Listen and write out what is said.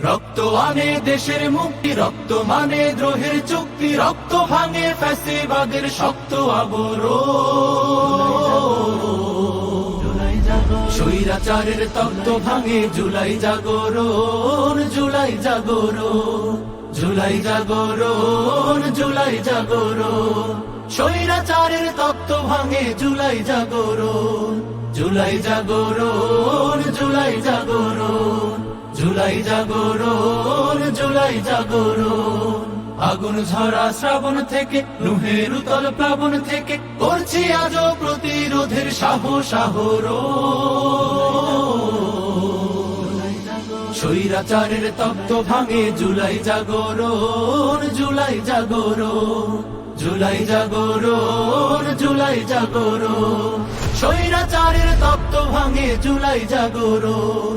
রক্ত আনে দেশের মুক্তি, রক্ত মানে দ্রোহের চুক্তি, রক্ত ভাঙে ফ্যাসিবাদের শক্ত আবরণ। স্বৈরাচারের তত্ত্ব ভাঙে জুলাই জাগরণ, জুলাই জাগরণ, জুলাই জাগরণ, জুলাই জাগরণ। স্বৈরাচারের তত্ত্ব ভাঙে জুলাই জাগরণ, জুলাই জাগরণ, জুলাই জাগরণ, জুলাই জাগরণ, জুলাই জাগরণ। আগুন ঝরা শ্রাবণ থেকে, নুহের উতল প্লাবন থেকে, করছি আজও প্রতিরোধের সাহস আহরণ। স্বৈরাচারের তত্ত্ব ভাঙে জুলাই জাগরণ, জুলাই জাগরণ, জুলাই জাগরণ, জুলাই জাগরণ। স্বৈরাচারের তত্ত্ব ভাঙে জুলাই জাগরণ,